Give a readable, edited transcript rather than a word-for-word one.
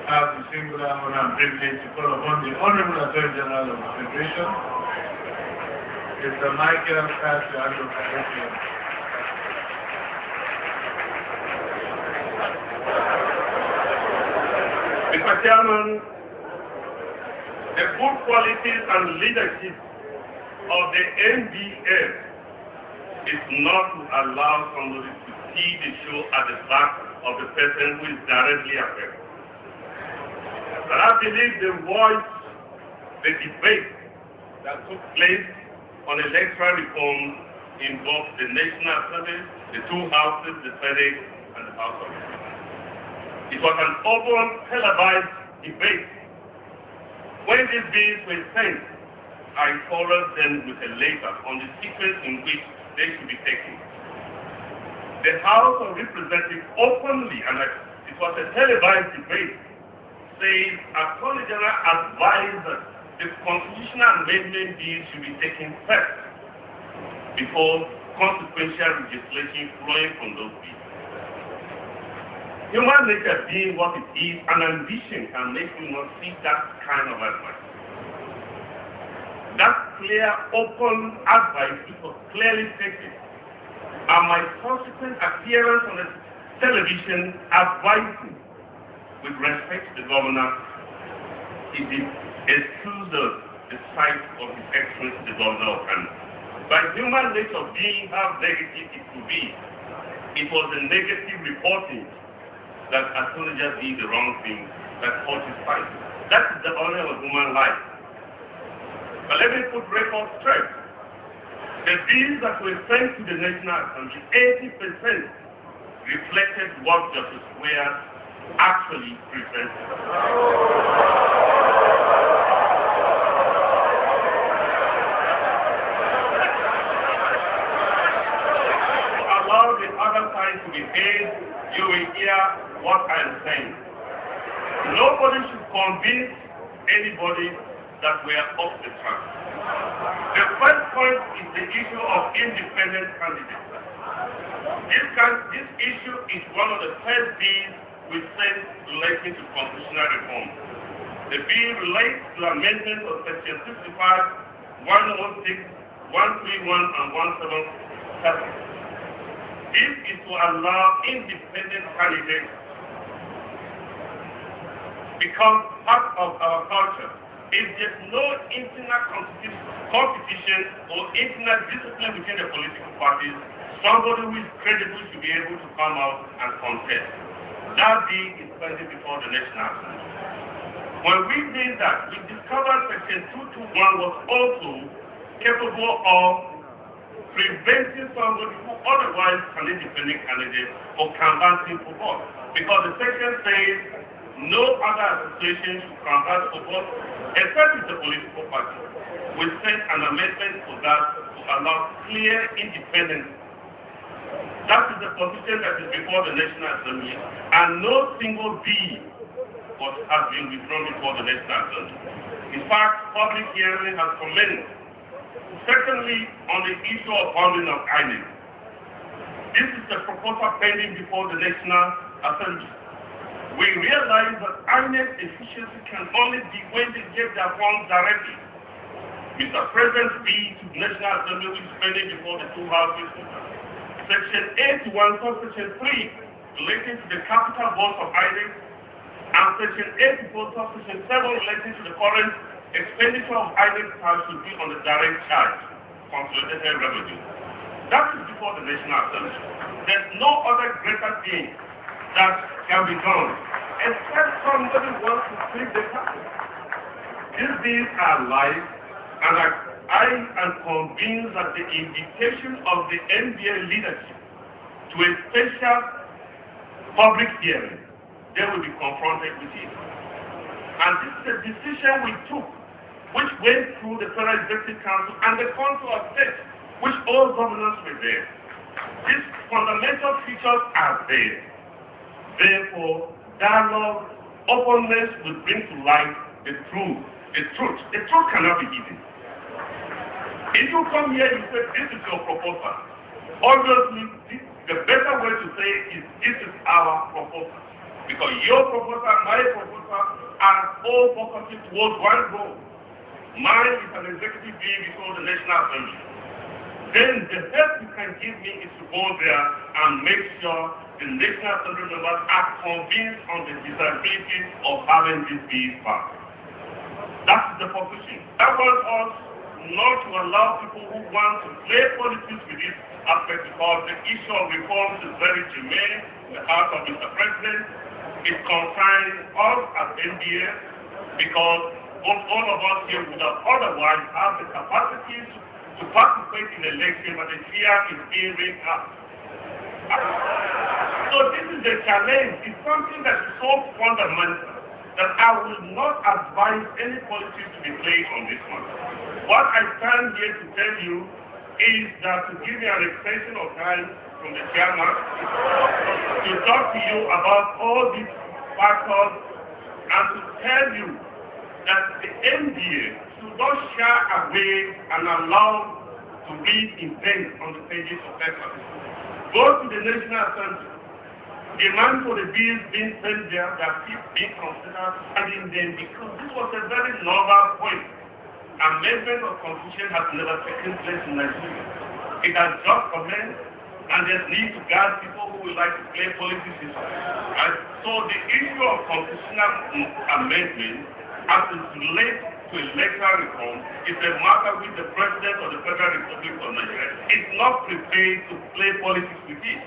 have the singular honor and privilege to call upon the Honorable Attorney General of the Federation, Mr. Micheal Aodoanka. Mr. Chairman, the good qualities and leadership of the NBF is not to allow somebody to see the show at the back of the person who is directly affected. But I believe the voice, the debate that took place on electoral reform involved the National Assembly, the two houses, the Senate, and the House of Representatives. It was an open, televised debate. When these bills were sent, I followed them with a letter on the sequence in which they should be taken. The House of Representatives openly, and it was a televised debate, says Attorney General advised that the constitutional amendment bill should be taken first before consequential legislation flowing from those bills. Human nature being what it is, an ambition can make you not see that kind of advice. That clear, open advice, which was clearly stated, and my subsequent appearance on the television advising with respect to the governor, it is excused the sight of His Excellency the Governor of Kano. By human nature being how negative it could be, it was the negative reporting that as soon as just did the wrong thing that caught his fight. That is the honor of human life. But let me put record straight. The bills that were sent to the National Assembly, 80% reflected what Justice Ware actually presented. Allow the other side to be paid, you will hear what I am saying. Nobody should convince anybody that we are off the track. The first point is the issue of independent candidates. This issue is one of the first bills we sent relating to constitutional reform. The bill relates to amendments of Section 65, 116, 131, and 177. This is to allow independent candidates become part of our culture. If there's no internal competition or internal discipline between the political parties, somebody who is credible should be able to come out and contest. That bill is pending before the National Assembly. When we did that, we discovered Section 221 was also capable of preventing somebody who otherwise an independent candidate or canvassing for vote. Because the section says no other association should canvass for vote except with the political party. We sent an amendment to that to allow clear independence. That is the position that is before the National Assembly, and no single bill has been withdrawn before the National Assembly. In fact, public hearing has commenced. Secondly, on the issue of funding of INEC. This is the proposal pending before the National Assembly. We realize that INEC efficiency can only be when they get their funds directly. Mr. President's bill to the National Assembly, which is pending before the two houses, Section 81, subsection 3, relating to the capital votes of INEC, and Section 84, subsection 7, relating to the current expenditure of INEC should be on the direct charge, consolidated revenue. That is before the National Assembly. There's no other greater thing that can be done, except somebody wants to flip the capital. These bills are live, and I am convinced that the invitation of the NBA leadership to a special public hearing, they will be confronted with it. And this is a decision we took, which went through the Federal Executive Council and the Council of State, which all governors were there. These fundamental features are there. Therefore, dialogue, openness will bring to light the truth. The truth cannot be hidden. If you come here, you say, this is your proposal. Obviously, the better way to say it is, this is our proposal. Because your proposal and my proposal are all focusing towards one goal. Mine is an executive bill before the National Assembly. Then the help you can give me is to go there and make sure the National Assembly members are convinced on the desirability of having this bill passed. That's the position. I want us not to allow people who want to play politics with this aspect, because the issue of reforms is very germane in the heart of Mr. President. It concerns us as NDA, because all of us here would have otherwise have the capacity to participate in the election, but the fear is being raised up. So this is the challenge. It's something that is so fundamental that I will not advise any politics to be played on this one. What I stand here to tell you is that to give you an extension of time from the chairman to talk to you about all these factors and to tell you that the NDA should not shy away and allow to read intent on the pages of papers. Go to the National Assembly. Demand for the bills being sent there that keep being considered adding them, because this was a very novel point. Amendment of Constitution has never taken place in Nigeria. It has just commenced, and there's need to guard people who would like to play politics. And so the issue of constitutional amendment as it relates to electoral reform is a matter which the President of the Federal Republic of Nigeria is not prepared to play politics with it.